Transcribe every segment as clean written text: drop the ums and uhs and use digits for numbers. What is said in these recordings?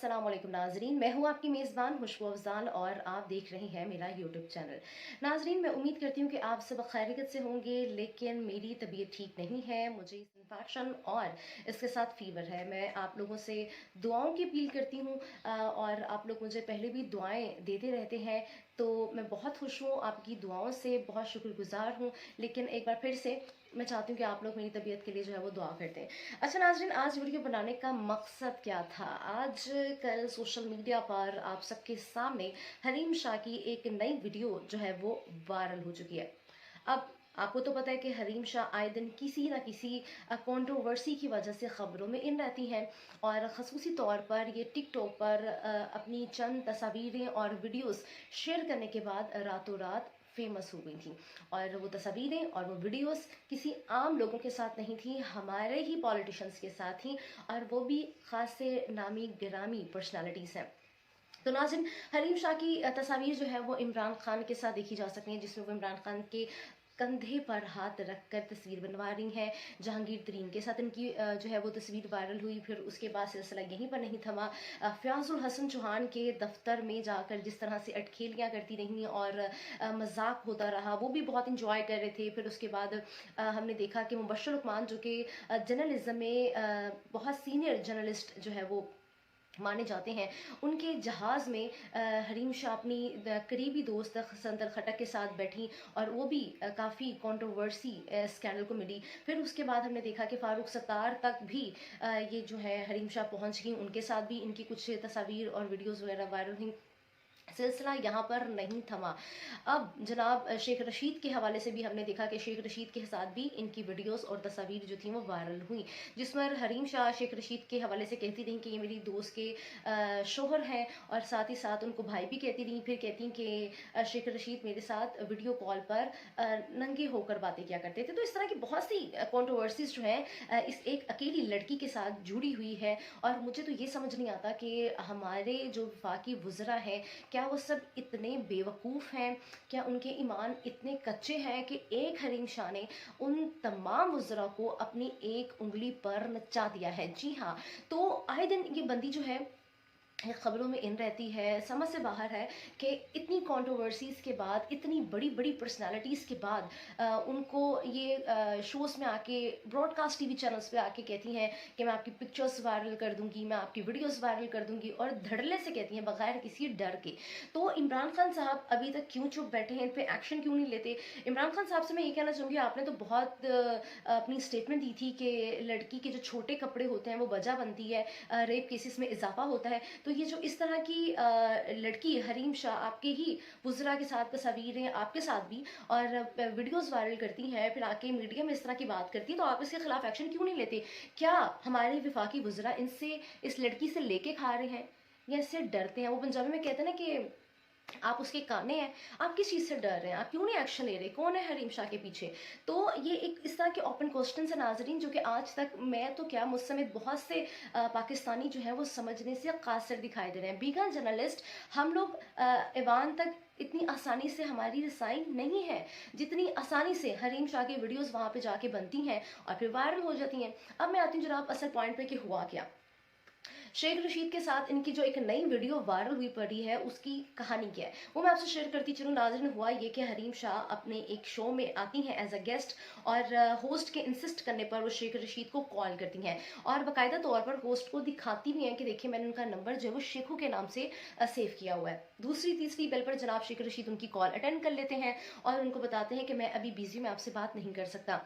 अस्सलाम वालेकुम नाजरीन, मैं हूँ आपकी मेज़बान खुशबू अफ़ज़ाल और आप देख रहे हैं मेरा यूट्यूब चैनल। नाजरीन, मैं उम्मीद करती हूँ कि आप सब खैरियत से होंगे, लेकिन मेरी तबीयत ठीक नहीं है। मुझे इन्फेक्शन और इसके साथ फ़ीवर है। मैं आप लोगों से दुआओं की अपील करती हूँ और आप लोग मुझे पहले भी दुआएँ देते रहते हैं, तो मैं बहुत खुश हूँ, आपकी दुआओं से बहुत शुक्रगुज़ार हूँ। लेकिन एक बार फिर से मैं चाहती हूँ कि आप लोग मेरी तबीयत के लिए जो है वो दुआ कर दें। अच्छा नाज़रीन, आज वीडियो बनाने का मकसद क्या था? आज कल सोशल मीडिया पर आप सबके सामने हरीम शाह की एक नई वीडियो जो है वो वायरल हो चुकी है। अब आपको तो पता है कि हरीम शाह आए दिन किसी ना किसी कंट्रोवर्सी की वजह से ख़बरों में इन रहती हैं और ख़ुसूसी तौर पर ये टिकटॉक पर अपनी चंद तस्वीरें और वीडियोस शेयर करने के बाद रातों रात फेमस हो गई थी। और वो तस्वीरें और वो वीडियोस किसी आम लोगों के साथ नहीं थी, हमारे ही पॉलिटिशियंस के साथ थी, और वो भी ख़ास से नामी गिरामी पर्सनालिटीज़ हैं। तो नाज़रीन, हरीम शाह की तस्वीर जो है वो इमरान खान के साथ देखी जा सकती है, जिसमें वो इमरान खान के कंधे पर हाथ रखकर तस्वीर बनवा रही हैं। जहांगीर तरीन के साथ इनकी जो है वो तस्वीर वायरल हुई। फिर उसके बाद सिलसिला यहीं पर नहीं थमा। फ़याज़ुल हसन चौहान के दफ्तर में जाकर जिस तरह से अटखेलियाँ करती रहीं और मजाक होता रहा, वो भी बहुत इंजॉय कर रहे थे। फिर उसके बाद हमने देखा कि मुबश्शिर उस्मान, जो कि जर्नलिज्म में बहुत सीनियर जर्नलिस्ट जो है वो माने जाते हैं, उनके जहाज़ में हरीम शाह अपनी करीबी दोस्त संदल खटक के साथ बैठी और वो भी काफ़ी कंट्रोवर्सी स्कैंडल को मिली। फिर उसके बाद हमने देखा कि फ़ारूक सत्तार तक भी ये जो है हरीम शाह पहुंच गई, उनके साथ भी इनकी कुछ तस्वीर और वीडियोज़ वगैरह वायरल हुई। सिलसिला यहाँ पर नहीं थमा। अब जनाब शेख रशीद के हवाले से भी हमने देखा कि शेख रशीद के साथ भी इनकी वीडियोस और तस्वीर जो थी वो वायरल हुई, जिसमें हरीम शाह शेख रशीद के हवाले से कहती रहीं कि ये मेरी दोस्त के शोहर हैं, और साथ ही साथ उनको भाई भी कहती रहीं। फिर कहती कि शेख रशीद मेरे साथ वीडियो कॉल पर नंगे होकर बातें किया करते थे। तो इस तरह की बहुत सी कंट्रोवर्सीज जो हैं इस एक अकेली लड़की के साथ जुड़ी हुई है। और मुझे तो ये समझ नहीं आता कि हमारे जो वफाकी वुज़रा हैं, क्या वो सब इतने बेवकूफ़ हैं? क्या उनके ईमान इतने कच्चे हैं कि एक हरीम शाह ने उन तमाम वुज़रा को अपनी एक उंगली पर नचा दिया है? जी हाँ, तो आए दिन ये बंदी जो है खबरों में इन रहती है, समझ से बाहर है कि इतनी कंट्रोवर्सीज़ के बाद, इतनी बड़ी बड़ी पर्सनालिटीज़ के बाद उनको ये शोज़ में आके, ब्रॉडकास्ट टीवी चैनल्स पे आके कहती हैं कि मैं आपकी पिक्चर्स वायरल कर दूंगी, मैं आपकी वीडियोस वायरल कर दूंगी, और धड़ल्ले से कहती हैं बगैर किसी डर के। तो इमरान खान साहब अभी तक क्यों चुप बैठे हैं, इन पे एक्शन क्यों नहीं लेते? इमरान खान साहब से मैं ये कहना चाहूँगी, आपने तो बहुत अपनी स्टेटमेंट दी थी कि लड़की के जो छोटे कपड़े होते हैं वो वजह बनती है, रेप केसेस में इजाफा होता है। तो ये जो इस तरह की लड़की हरीम शाह आपके ही वुज़रा के साथ तस्वीरें, आपके साथ भी, और वीडियोस वायरल करती हैं, फिर आके मीडिया में इस तरह की बात करती है, तो आप इसके खिलाफ एक्शन क्यों नहीं लेते? क्या हमारे विफाकी वुज़रा इनसे, इस लड़की से लेके खा रहे हैं या इससे डरते हैं? वो पंजाबी में कहते हैं ना कि आप उसके काने हैं, आप किस चीज़ से डर रहे हैं, आप क्यों नहीं एक्शन ले रहे, कौन है हरीम शाह के पीछे? तो ये एक इस तरह के ओपन क्वेश्चन है नाजरीन, जो कि आज तक मैं तो क्या, मुझ समेत बहुत से पाकिस्तानी जो है वो समझने से कासिर दिखाई दे रहे हैं। बीगन जर्नलिस्ट, हम लोग ऐवान तक इतनी आसानी से हमारी रसाई नहीं है जितनी आसानी से हरीम शाह की वीडियोस वहाँ पे जाके बनती हैं और फिर वायरल हो जाती हैं। अब मैं आती हूँ जनाब असल पॉइंट पे कि हुआ क्या। शेख रशीद के साथ इनकी जो एक नई वीडियो वायरल हुई पड़ी है, उसकी कहानी क्या है वो मैं आपसे शेयर करती चलूँ नाज़रीन। हुआ ये कि हरीम शाह अपने एक शो में आती हैं एज अ गेस्ट, और होस्ट के इंसिस्ट करने पर वो शेख रशीद को कॉल करती हैं और बाकायदा तौर पर होस्ट को दिखाती भी हैं कि देखिए मैंने उनका नंबर जो है वो शेखू के नाम से सेव किया हुआ है। दूसरी तीसरी बेल पर जनाब शेख रशीद उनकी कॉल अटेंड कर लेते हैं और उनको बताते हैं कि मैं अभी बिजी, मैं आपसे बात नहीं कर सकता।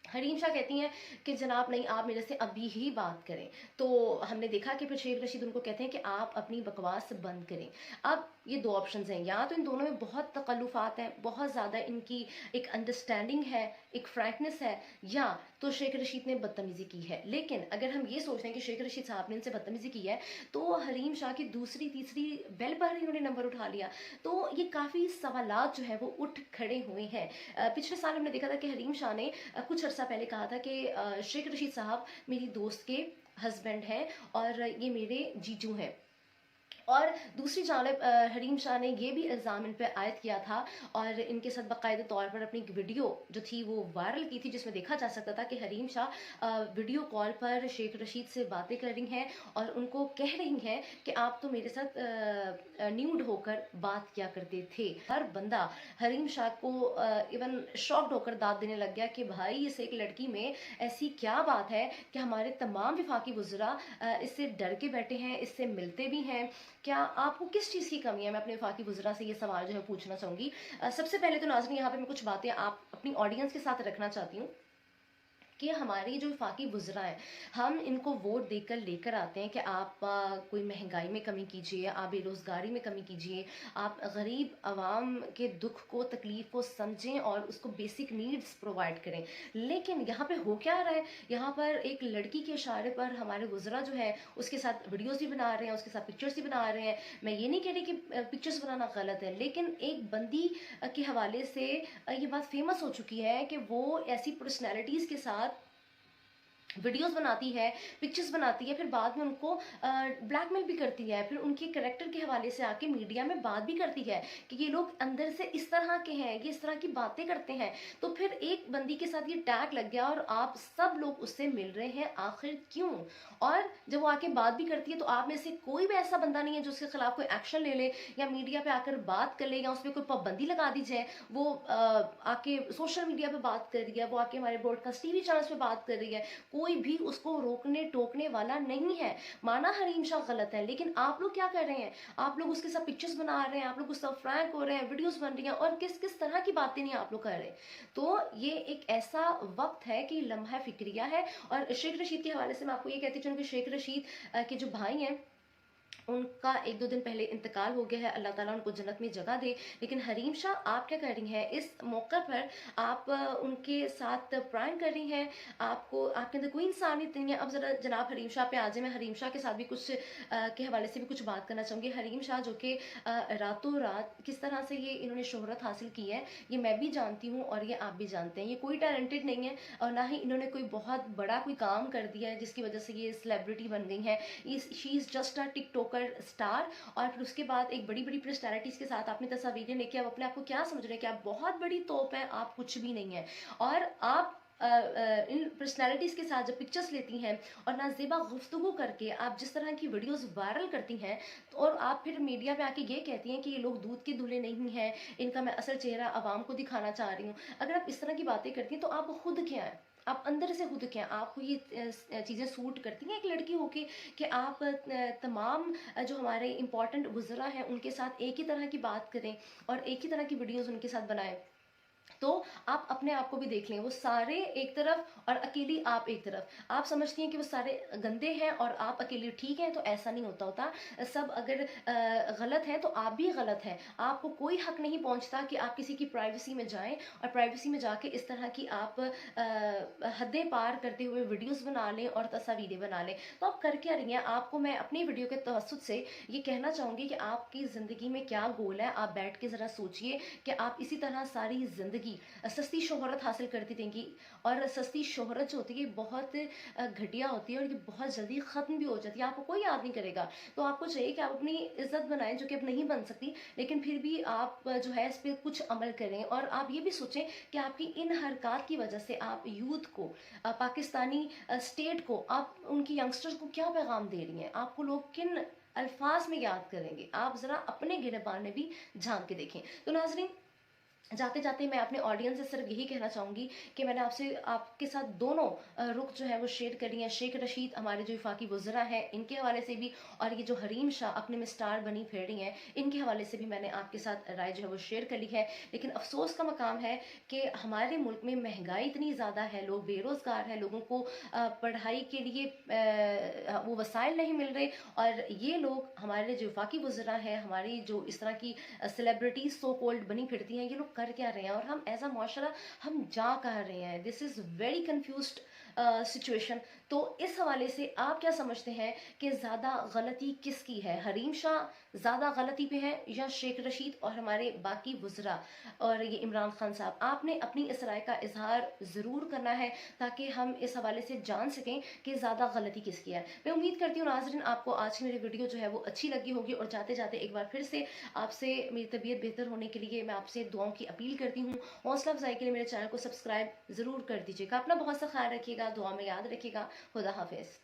हरीम शाह कहती हैं कि जनाब नहीं, आप मेरे से अभी ही बात करें। तो हमने देखा कि फिर शेख रशीद उनको कहते हैं कि आप अपनी बकवास बंद करें। अब ये दो ऑप्शंस हैं, या तो इन दोनों में बहुत तकल्लुफ़ात हैं, बहुत ज़्यादा इनकी एक अंडरस्टैंडिंग है, एक फ्रैंकनेस है, या तो शेख रशीद ने बदतमीज़ी की है। लेकिन अगर हम ये सोचते हैं कि शेख रशीद साहब ने इनसे बदतमीज़ी की है, तो हरीम शाह की दूसरी तीसरी बेल पर ही इन्होंने नंबर उठा लिया। तो ये काफ़ी सवालात जो है वो उठ खड़े हुए हैं। पिछले साल हमने देखा था कि हरीम शाह ने कुछ अर्सा पहले कहा था कि शेख रशीद साहब मेरी दोस्त के हस्बैंड हैं और ये मेरे जीजू हैं। और दूसरी जानिब हरीम शाह ने ये भी इल्ज़ाम इन पे आयद किया था और इनके साथ बाकायदा तौर पर अपनी एक वीडियो जो थी वो वायरल की थी, जिसमें देखा जा सकता था कि हरीम शाह वीडियो कॉल पर शेख रशीद से बातें कर रही हैं और उनको कह रही हैं कि आप तो मेरे साथ न्यूड होकर बात किया करते थे। हर बंदा हरीम शाह को इवन शॉक्ड होकर दाद देने लग गया कि भाई इस एक लड़की में ऐसी क्या बात है कि हमारे तमाम विफाकी वज़रा इससे डर के बैठे हैं, इससे मिलते भी हैं। क्या आपको किस चीज़ की कमी है? मैं अपने वफाकी वज़रा से ये सवाल जो है पूछना चाहूँगी। सबसे पहले तो नाज़रीन यहाँ पे मैं कुछ बातें आप अपनी ऑडियंस के साथ रखना चाहती हूँ कि हमारी जो वफाकी वज़रा हैं, हम इनको वोट देकर लेकर आते हैं कि आप कोई महंगाई में कमी कीजिए, आप बेरोज़गारी में कमी कीजिए, आप गरीब आवाम के दुख को, तकलीफ़ को समझें और उसको बेसिक नीड्स प्रोवाइड करें। लेकिन यहाँ पे हो क्या रहा है, यहाँ पर एक लड़की के इशारे पर हमारे वज़रा जो है उसके साथ वीडियोज़ भी बना रहे हैं, उसके साथ पिक्चर्स भी बना रहे हैं। मैं ये नहीं कह रही कि पिक्चर्स बनाना गलत है, लेकिन एक बंदी के हवाले से ये बात फ़ेमस हो चुकी है कि वो ऐसी पर्सनैलिटीज़ के साथ वीडियोस बनाती है, पिक्चर्स बनाती है, फिर बाद में उनको ब्लैकमेल भी करती है, फिर उनके कैरेक्टर के हवाले से आके मीडिया में बात भी करती है कि ये लोग अंदर से इस तरह के हैं, ये इस तरह की बातें करते हैं। तो फिर एक बंदी के साथ ये टैग लग गया और आप सब लोग उससे मिल रहे हैं, आखिर क्यों? और जब वो आके बात भी करती है तो आप में से कोई भी ऐसा बंदा नहीं है जो उसके खिलाफ कोई एक्शन ले ले या मीडिया पे आकर बात कर ले या उस पर कोई पाबंदी लगा दी जाए। वो आके सोशल मीडिया पे बात कर रही है, वो आके हमारे ब्रॉडकास्ट टीवी चैनल्स पे बात कर रही है, कोई भी उसको रोकने टोकने वाला नहीं है। माना हरीम शाह गलत है, लेकिन आप लोग क्या कर रहे हैं? आप लोग उसके साथ पिक्चर्स बना रहे हैं, आप लोग उसके साथ फ्रैंक हो रहे हैं, वीडियोस बन रही हैं और किस किस तरह की बातें नहीं आप लोग कर रहे हैं। तो ये एक ऐसा वक्त है कि लम्हा फिक्रिया है। और शेख रशीद के हवाले से मैं आपको ये कहती चलूँ कि शेख रशीद के जो भाई हैं उनका 1-2 दिन पहले इंतकाल हो गया है, अल्लाह ताला उनको जन्नत में जगह दे। लेकिन हरीम शाह आप क्या कर रही हैं? इस मौके पर आप उनके साथ प्रैंक कर रही हैं, आपको आपके अंदर कोई इंसानियत नहीं है। अब ज़रा जनाब हरीम शाह पे आ जाएँ, मैं हरीम शाह के साथ भी कुछ के हवाले से भी कुछ बात करना चाहूँगी। हरीम शाह जो कि रातों रात किस तरह से ये इन्होंने शोहरत हासिल की है, ये मैं भी जानती हूँ और ये आप भी जानते हैं। ये कोई टैलेंटेड नहीं है और ना ही इन्होंने कोई बहुत बड़ा कोई काम कर दिया है जिसकी वजह से ये सेलिब्रिटी बन गई हैं। She is just a TikToker star. और फिर उसके बाद एक बड़ी बड़ी पर्सनैलिटीज़ के साथ आपने तस्वीरें लेके आप अपने आप को क्या समझ रहे हैं कि आप बहुत बड़ी तोप हैं, आप कुछ भी नहीं है। और आप इन पर्सनैलिटीज़ के साथ जब पिक्चर्स लेती हैं और नाज़ेबा गुफ्तगू करके आप जिस तरह की वीडियोस वायरल करती हैं, तो और आप फिर मीडिया पे आके ये कहती हैं कि ये लोग दूध के धुले नहीं हैं, इनका मैं असल चेहरा आवाम को दिखाना चाह रही हूँ। अगर आप इस तरह की बातें करती हैं तो आप खुद क्या हैं? आप अंदर से खुद क्या हैं? आपको ये चीज़ें सूट करती हैं एक लड़की होके कि आप तमाम जो हमारे इम्पोर्टेंट वज़रा हैं उनके साथ एक ही तरह की बात करें और एक ही तरह की वीडियोज़ उनके साथ बनाएँ? तो आप अपने आप को भी देख लें, वो सारे एक तरफ और अकेली आप एक तरफ। आप समझती हैं कि वो सारे गंदे हैं और आप अकेले ठीक हैं, तो ऐसा नहीं होता। सब अगर गलत हैं तो आप भी गलत हैं। आपको कोई हक नहीं पहुंचता कि आप किसी की प्राइवेसी में जाएं और प्राइवेसी में जाके इस तरह की आप हदें पार करते हुए वीडियोस बना लें और तस्वीरें बना लें। तो आप कर क्या रही हैं? आपको मैं अपनी वीडियो के तवज्जुद से ये कहना चाहूँगी कि आपकी ज़िंदगी में क्या गोल है? आप बैठ के ज़रा सोचिए कि आप इसी तरह सारी ज़िंदगी सस्ती शोहरत हासिल करती रहेंगी। और सस्ती शोहरत जो होती है बहुत घटिया होती है और ये बहुत जल्दी ख़त्म भी हो जाती है, आपको कोई याद नहीं करेगा। तो आपको चाहिए कि आप अपनी इज़्ज़त बनाएं जो कि अब नहीं बन सकती, लेकिन फिर भी आप जो है इस पर कुछ अमल करें और आप ये भी सोचें कि आपकी इन हरकत की वजह से आप यूथ को, पाकिस्तानी स्टेट को, आप उनकी यंगस्टर्स को क्या पैगाम दे रही हैं? आपको लोग किन अल्फाज में याद करेंगे? आप ज़रा अपने गिरबान में भी झांक के देखें। तो नाजरीन, जाते जाते मैं अपने ऑडियंस से सिर्फ यही कहना चाहूँगी कि मैंने आपसे आपके साथ दोनों रुख जो है वो शेयर करी हैं। शेख रशीद हमारे जो वफाकी वज़रा हैं इनके हवाले से भी, और ये जो हरीम शाह अपने में स्टार बनी फिर रही हैं, इनके हवाले से भी मैंने आपके साथ राय जो है वो शेयर करी है। लेकिन अफसोस का मकाम है कि हमारे मुल्क में महंगाई इतनी ज़्यादा है, लोग बेरोज़गार हैं, लोगों को पढ़ाई के लिए वो वसाइल नहीं मिल रहे, और ये लोग हमारे जो वफाकी वज़रा हैं, हमारी जो इस तरह की सेलिब्रिटीज सो कॉल्ड बनी फिरती हैं, ये लोग कर क्या रहे हैं और हम एज अ माशरा हम जा कहाँ रहे हैं? This is very confused situation. तो तो इस हवाले से आप क्या समझते हैं कि ज़्यादा गलती किसकी है? हरीम शाह ज़्यादा गलती पे हैं या शेख रशीद और हमारे बाकी वज़रा और ये इमरान खान साहब? आपने अपनी इस राय का इज़हार ज़रूर करना है ताकि हम इस हवाले से जान सकें कि ज़्यादा गलती किसकी है। मैं उम्मीद करती हूँ नाज़रीन आपको आज की मेरी वीडियो जो है वो अच्छी लगी होगी और जाते-जाते एक बार फिर से आपसे मेरी तबीयत बेहतर होने के लिए मैं आपसे दुआओं की अपील करती हूँ। हौसला अफ़ज़ाई के लिए मेरे चैनल को सब्सक्राइब ज़रूर कर दीजिएगा। अपना बहुत सा ख़्याल रखिएगा, दुआ में याद रखिएगा। खुदा हाफ़िज़।